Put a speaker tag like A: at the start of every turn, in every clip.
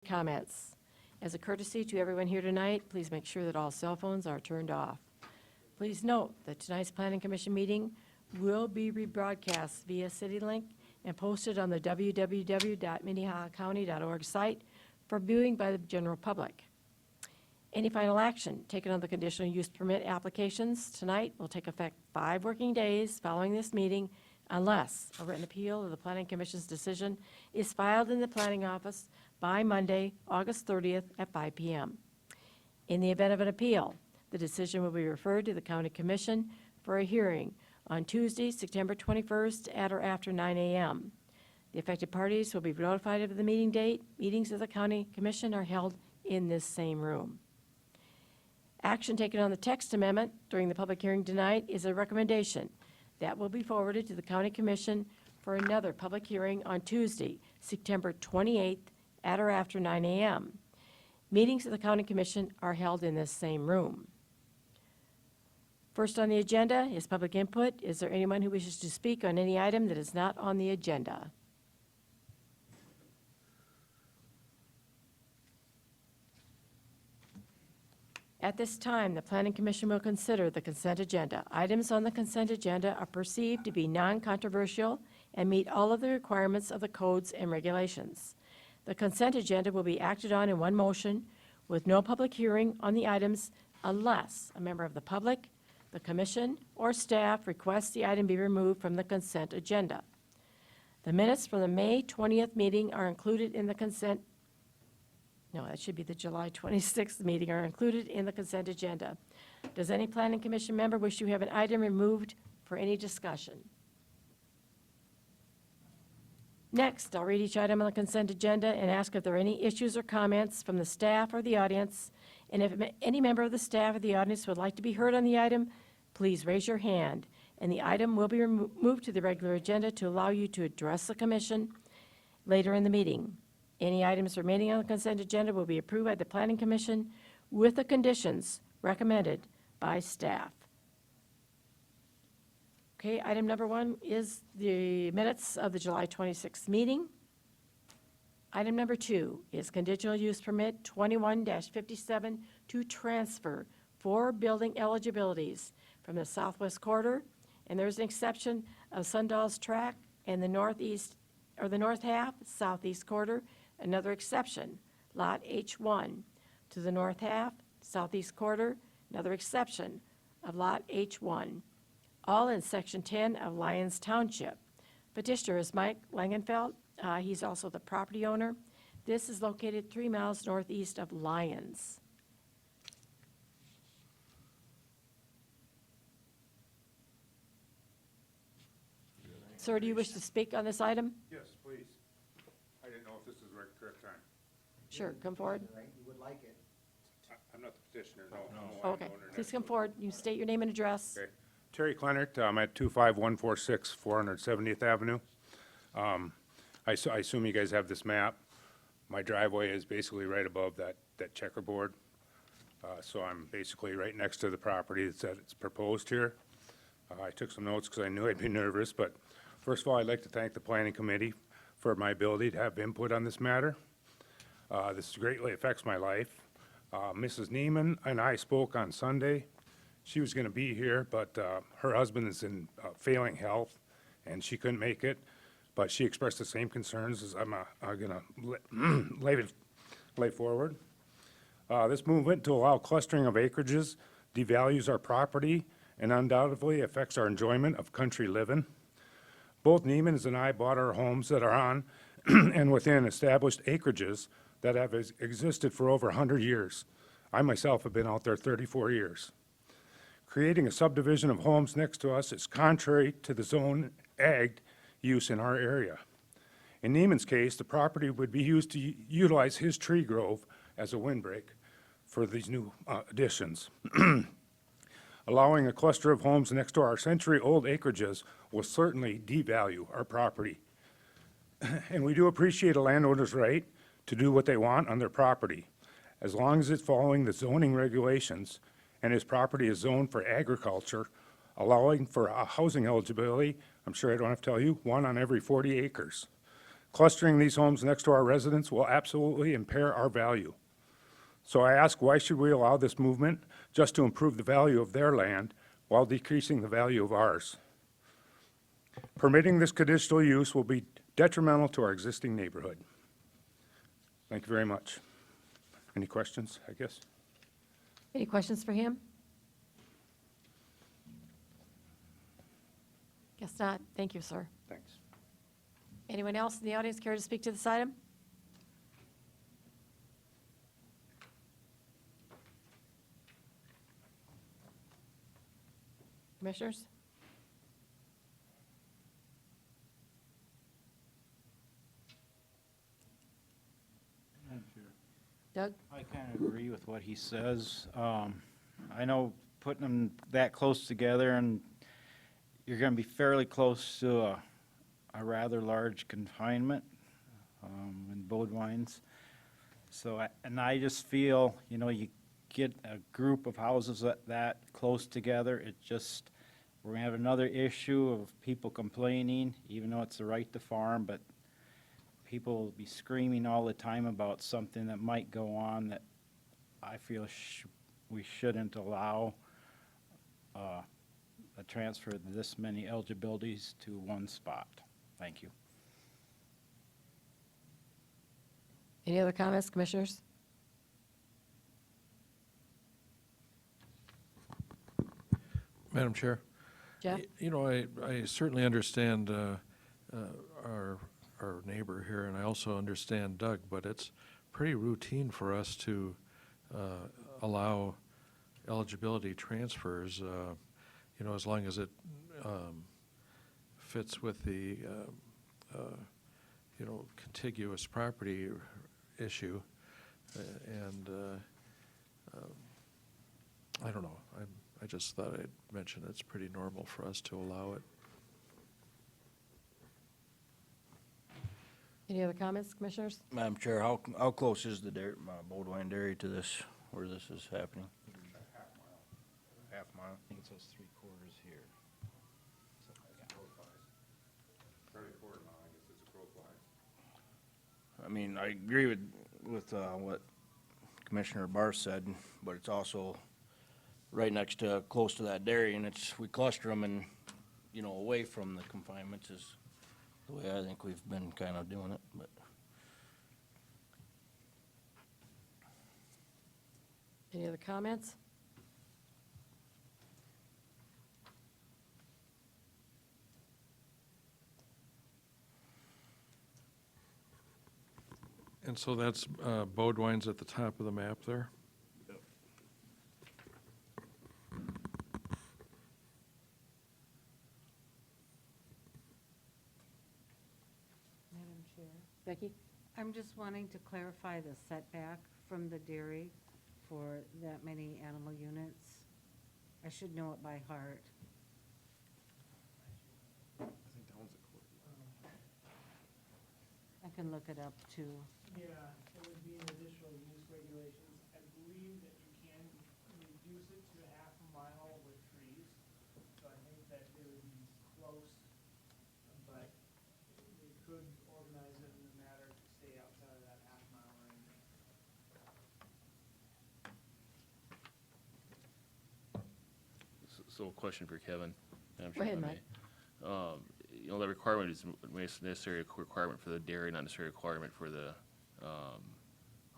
A: comments. As a courtesy to everyone here tonight, please make sure that all cell phones are turned off. Please note that tonight's Planning Commission meeting will be rebroadcast via CityLink and posted on the www.minnehahacounty.org site for viewing by the general public. Any final action taken on the conditional use permit applications tonight will take effect 5 working days following this meeting unless a written appeal of the Planning Commission's decision is filed in the Planning Office by Monday, August 30th at 5 p.m. In the event of an appeal, the decision will be referred to the County Commission for a hearing on Tuesday, September 21st at or after 9 a.m. The affected parties will be notified of the meeting date. Meetings of the County Commission are held in this same room. Action taken on the text amendment during the public hearing tonight is a recommendation that will be forwarded to the County Commission for another public hearing on Tuesday, September 28th at or after 9 a.m. Meetings of the County Commission are held in this same room. First on the agenda is public input. Is there anyone who wishes to speak on any item that is not on the agenda? At this time, the Planning Commission will consider the consent agenda. Items on the consent agenda are perceived to be non-controversial and meet all of the requirements of the codes and regulations. The consent agenda will be acted on in one motion with no public hearing on the items unless a member of the public, the commission, or staff requests the item be removed from the consent agenda. The minutes from the May 20th meeting are included in the consent. No, that should be the July 26th meeting are included in the consent agenda. Does any Planning Commission member wish to have an item removed for any discussion? Next, I'll read each item on the consent agenda and ask if there are any issues or comments from the staff or the audience. And if any member of the staff or the audience would like to be heard on the item, please raise your hand, and the item will be moved to the regular agenda to allow you to address the commission later in the meeting. Any items remaining on the consent agenda will be approved by the Planning Commission with the conditions recommended by staff. Okay, item number 1 is the minutes of the July 26th meeting. Item number 2 is conditional use permit 21-57 to transfer 4 building eligibilities from the southwest quarter, and there's an exception of Sundall's Track and the northeast, or the north half, southeast quarter. Another exception, Lot H1 to the north half, southeast quarter. Another exception of Lot H1. All in Section 10 of Lyons Township. Petitioner is Mike Langenfeld. He's also the property owner. This is located 3 miles northeast of Lyons. Sir, do you wish to speak on this item?
B: Yes, please. I didn't know if this is the correct time.
A: Sure, come forward.
C: You would like it.
B: I'm not the petitioner, no.
A: Oh, okay, please come forward. You state your name and address.
B: Okay. Terry Kleinert, I'm at 25146 470th Avenue. I assume you guys have this map. My driveway is basically right above that checkerboard. So I'm basically right next to the property that's proposed here. I took some notes because I knew I'd be nervous, but first of all, I'd like to thank the Planning Committee for my ability to have input on this matter. This greatly affects my life. Mrs. Neiman and I spoke on Sunday. She was going to be here, but her husband is in failing health, and she couldn't make it. But she expressed the same concerns as I'm going to lay forward. This movement to allow clustering of acreages devalues our property and undoubtedly affects our enjoyment of country living. Both Neiman's and I bought our homes that are on and within established acreages that have existed for over 100 years. I myself have been out there 34 years. Creating a subdivision of homes next to us is contrary to the zone ag use in our area. In Neiman's case, the property would be used to utilize his tree grove as a windbreak for these new additions. Allowing a cluster of homes next to our century-old acreages will certainly devalue our property. And we do appreciate a landowner's right to do what they want on their property, as long as it's following the zoning regulations and his property is zoned for agriculture, allowing for a housing eligibility, I'm sure I don't have to tell you, 1 on every 40 acres. Clustering these homes next to our residents will absolutely impair our value. So I ask, why should we allow this movement just to improve the value of their land while decreasing the value of ours? Permitting this conditional use will be detrimental to our existing neighborhood. Thank you very much. Any questions, I guess?
A: Any questions for him? Guess not. Thank you, sir.
B: Thanks.
A: Anyone else in the audience care to speak to this item? Commissioners? Doug?
C: I kind of agree with what he says. I know putting them that close together, and you're going to be fairly close to a rather large confinement in Bodewines. So, I just feel, you know, you get a group of houses that close together, we're going to have another issue of people complaining, even though it's the right to farm, but people will be screaming all the time about something that might go on that I feel we shouldn't allow a transfer of this many eligibilities to one spot. Thank you.
A: Any other comments, commissioners?
D: Madam Chair?
A: Jeff?
D: You know, I certainly understand our neighbor here, and I also understand Doug, but it's pretty routine for us to allow eligibility transfers, you know, as long as it fits with the, you know, contiguous property issue. And I don't know. I just thought I'd mention it's pretty normal for us to allow it.
A: Any other comments, commissioners?
E: Madam Chair, how close is the Bodewine Dairy to this, where this is happening? Half mile.
C: I think it says 3/4 here.
E: I mean, I agree with what Commissioner Barr said, but it's also right next to, close to that dairy, and we cluster them and, you know, away from the confinements is the way I think we've been kind of doing it, but.
A: Any other comments?
D: And so that's Bodewine's at the top of the map there?
F: Madam Chair,
A: Becky?
F: I'm just wanting to clarify the setback from the dairy for that many animal units. I should know it by heart. I can look it up too.
G: Yeah, it would be in additional use regulations. I believe that you can reduce it to a half a mile with trees. So I think that it would be close, but they could organize it in a matter to stay outside of that half mile range.
H: So a question for Kevin. Madam
A: Go ahead,
H: Chair, if I may. You know, that requirement is necessary requirement for the dairy, not necessarily a requirement for the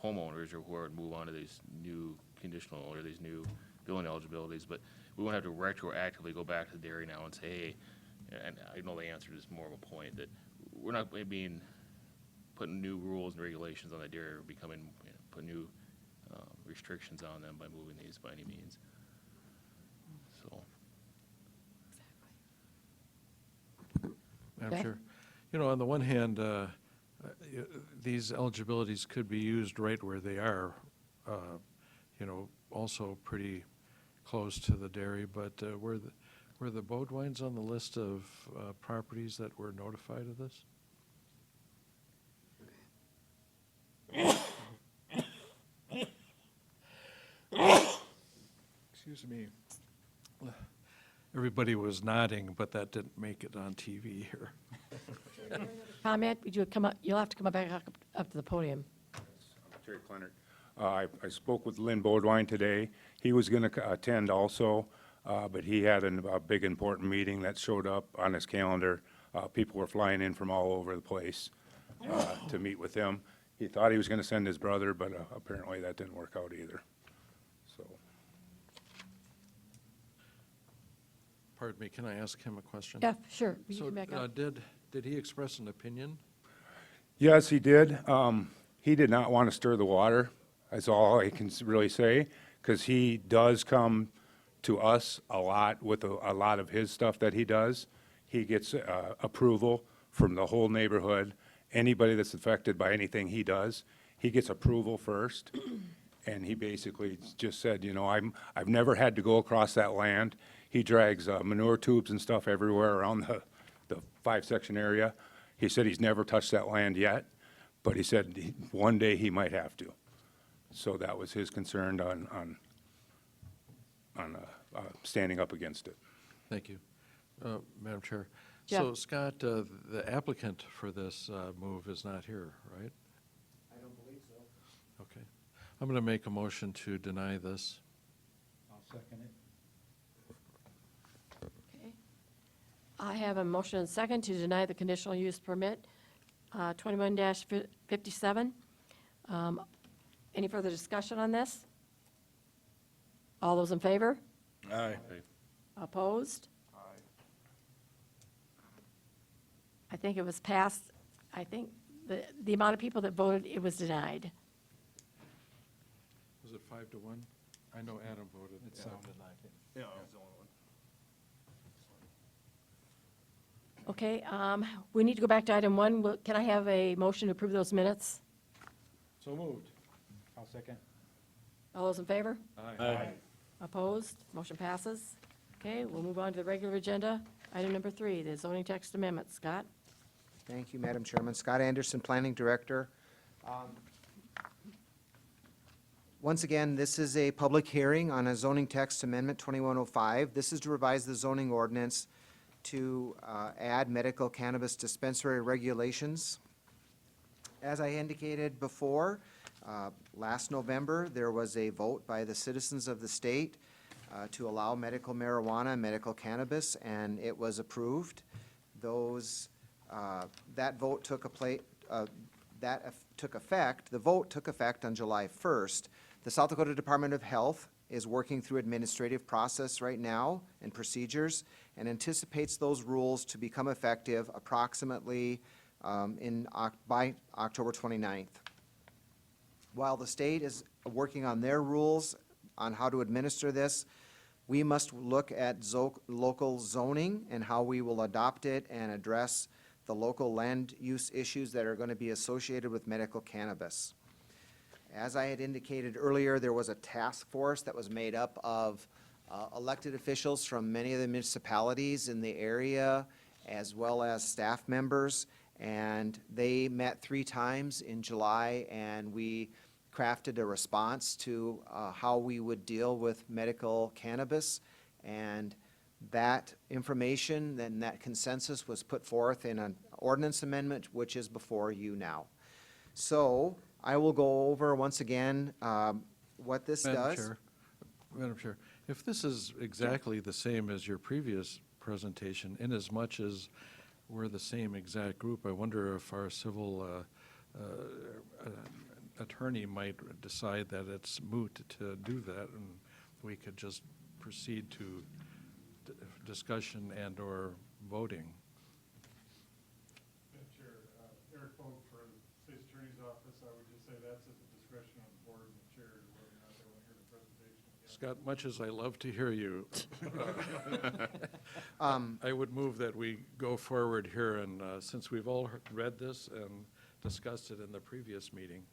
H: homeowners or whoever would move on to these new conditional or these new building eligibilities. But we won't have to retroactively go back to the dairy now and say, hey, and I know the answer is more of a point, that we're not putting new rules and regulations on the dairy or put new restrictions on them by moving these by any means. So.
D: Madam
A: Okay.
D: Chair, you know, on the one hand, these eligibilities could be used right where they are, you know, also pretty close to the dairy, but were the Bodewines on the list of properties that were notified of this? Excuse me. Everybody was nodding, but that didn't make it on TV here.
A: comment, would you come up, you'll have to come back up to the podium.
B: Terry Clennert. I spoke with Lynn Bodwine today. He was going to attend also, but he had a big important meeting that showed up on his calendar. People were flying in from all over the place to meet with him. He thought he was going to send his brother, but apparently that didn't work out either. So,
D: Pardon me, can I ask him a question?
A: Yeah, sure. Will you
D: So,
A: come back up?
D: did he express an opinion?
B: yes, he did. He did not want to stir the water, that's all I can really say, because he does come to us a lot with a lot of his stuff that he does. He gets approval from the whole neighborhood. Anybody that's affected by anything he does, he gets approval first. And he basically just said, you know, I've never had to go across that land. He drags manure tubes and stuff everywhere around the 5-section area. He said he's never touched that land yet, but he said one day he might have to. So that was his concern on standing up against it.
D: Thank you. Madam Chair.
A: Jeff.
D: So Scott, the applicant for this move is not here, right?
E: I don't believe so.
D: Okay. I'm going to make a motion to deny this.
C: I'll second it.
A: Okay. I have a motion and second to deny the conditional use permit, 21-57. Any further discussion on this? All those in favor?
E: Aye.
A: Opposed? I think it was passed, I think the amount of people that voted, it was denied.
D: Was it 5-1? I know Adam voted.
C: It sounded like it.
E: Yeah.
A: Okay, we need to go back to item 1. Can I have a motion to approve those minutes?
C: So moved. I'll second.
A: All those in favor?
E: Aye.
A: Opposed? Motion passes. Okay, we'll move on to the regular agenda. Item number 3, the zoning text amendment. Scott?
I: Thank you, Madam Chairman. Scott Anderson, Planning Director. Once again, this is a public hearing on a zoning text amendment 2105. This is to revise the zoning ordinance to add medical cannabis dispensary regulations. As I indicated before, last November, there was a vote by the citizens of the state to allow medical marijuana and medical cannabis, and it was approved. That vote took effect, the vote took effect on July 1st. The South Dakota Department of Health is working through administrative process right now and procedures and anticipates those rules to become effective approximately by October 29th. While the state is working on their rules on how to administer this, we must look at local zoning and how we will adopt it and address the local land use issues that are going to be associated with medical cannabis. As I had indicated earlier, there was a task force that was made up of elected officials from many of the municipalities in the area, as well as staff members, and they met 3 times in July, and we crafted a response to how we would deal with medical cannabis, and that information and that consensus was put forth in an ordinance amendment, which is before you now. So I will go over once again what this does.
D: Madam Chair, if this is exactly the same as your previous presentation, inasmuch as we're the same exact group, I wonder if our civil attorney might decide that it's moot to do that, and we could just proceed to discussion and/or voting.
J: Madam Chair, Eric Fogg for the State's Attorney's Office, I would just say that's at the discretion of the board and the chair, whether or not they want to hear the presentation again.
D: Scott, much as I love to hear you, I would move that we go forward here, and since we've all read this and discussed it in the previous meeting.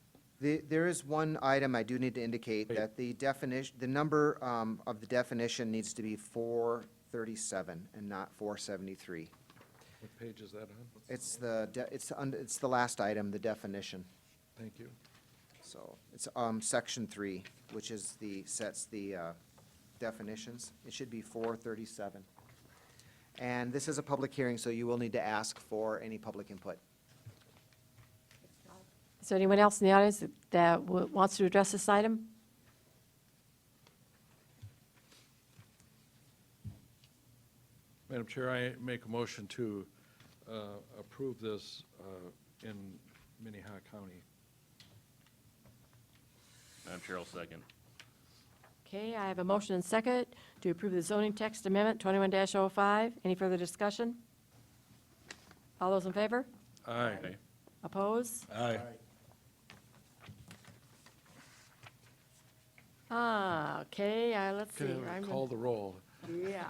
I: There is one item I do need to indicate, that the definition, the number of the definition needs to be 437 and not 473.
D: What page is that on?
I: It's the last item, the definition.
D: Thank you.
I: So it's section 3, which is sets the definitions. It should be 437. And this is a public hearing, so you will need to ask for any public input.
A: there anyone else in the audience that wants to address this item?
D: Madam Chair, I make a motion to approve this in Minnehaha County.
H: Madam Chair, I'll second.
A: Okay, I have a motion and second to approve the zoning text amendment 21-05. Any further discussion? All those in favor?
D: Aye.
A: Oppose?
E: Aye.
A: Okay, let's see.
D: Can I
A: I'm
D: call the roll?
A: Yeah.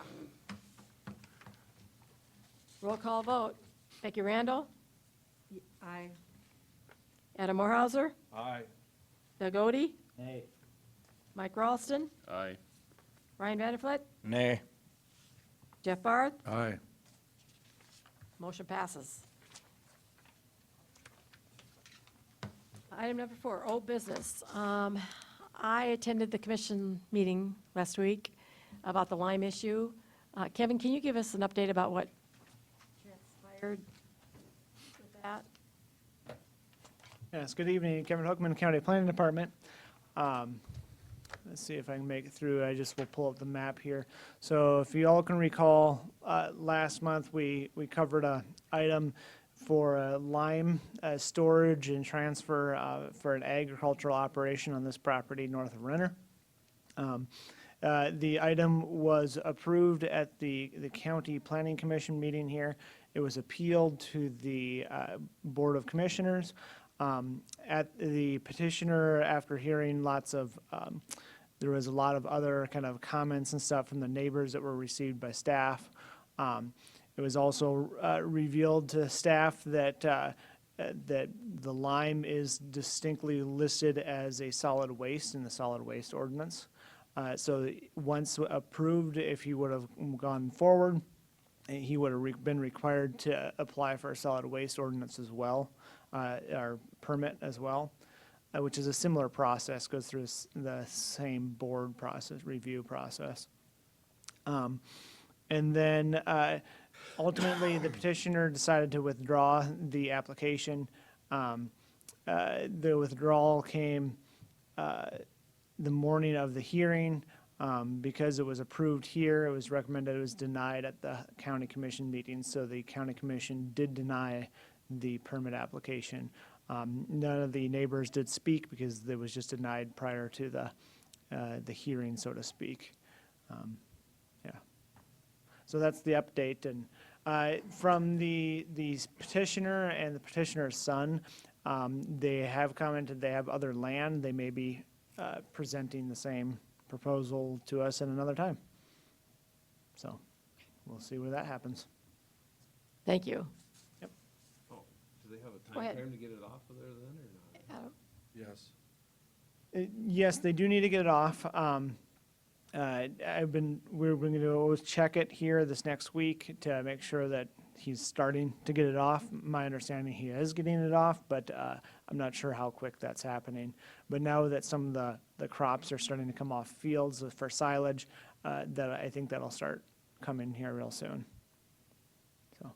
A: Roll call vote. Becky Randall,
F: Aye.
A: Adam Morhauser,
C: Aye.
A: Doug Odie,
E: Nay.
A: Mike Ralston,
H: Aye.
A: Ryan Vanderflut,
E: Nay.
A: Jeff Barth.
D: Aye.
A: Motion passes. Item number 4, old business. I attended the commission meeting last week about the Lyme issue. Kevin, can you give us an update about what transpired with that?
G: Yes, good evening, Kevin Hookman, County Planning Department. Let's see if I can make it through. I just will pull up the map here. So if you all can recall, last month we covered a item for lime storage and transfer for an agricultural operation on this property north of Renner. The item was approved at the County Planning Commission meeting here. It was appealed to the Board of Commissioners. At the petitioner, after hearing lots of, there was a lot of other kind of comments and stuff from the neighbors that were received by staff. It was also revealed to staff that that the lime is distinctly listed as a solid waste in the solid waste ordinance. So once approved, if he would have gone forward, he would have been required to apply for a solid waste ordinance as well, or permit as well, which is a similar process, goes through the same board process, review process. And then ultimately, the petitioner decided to withdraw the application. The withdrawal came the morning of the hearing. Because it was approved here, it was recommended it was denied at the county commission meeting, so the county commission did deny the permit application. None of the neighbors did speak because it was just denied prior to the hearing, so to speak. Yeah. So that's the update, and from the petitioner and the petitioner's son, they have commented they have other land. They may be presenting the same proposal to us at another time. So we'll see where that happens.
A: Thank you.
K: Do they have a
A: Go ahead.
K: time frame to get it off of there then, or not?
A: Adam?
D: Yes.
G: Yes, they do need to get it off. We're going to always check it here this next week to make sure that he's starting to get it off. My understanding, he is getting it off, but I'm not sure how quick that's happening. But now that some of the crops are starting to come off fields for silage, that I think that'll start coming here real soon. So,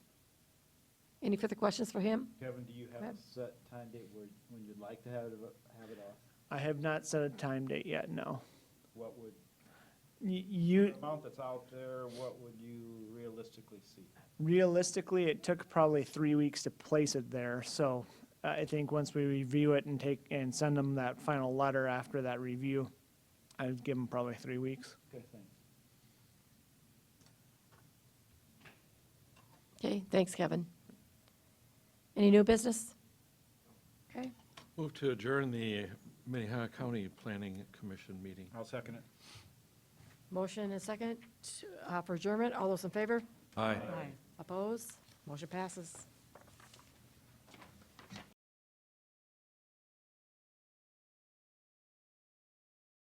A: Any further questions for him?
C: Kevin, do you have
A: ahead.
C: a set time date when you'd like to have it off?
G: I have not set a time date yet, no.
C: What would,
G: You,
C: the amount that's out there, what would you realistically see?
G: realistically, it took probably 3 weeks to place it there, so I think once we review it and send them that final letter after that review, I'd give them probably 3 weeks.
C: Okay, thanks.
A: Okay, thanks, Kevin. Any new business? Okay,
D: Move to adjourn the Minnehaha County Planning Commission meeting.
C: I'll second it.
A: motion and second for adjournment. All those in favor?
D: Aye.
F: Aye.
A: Oppose? Motion passes.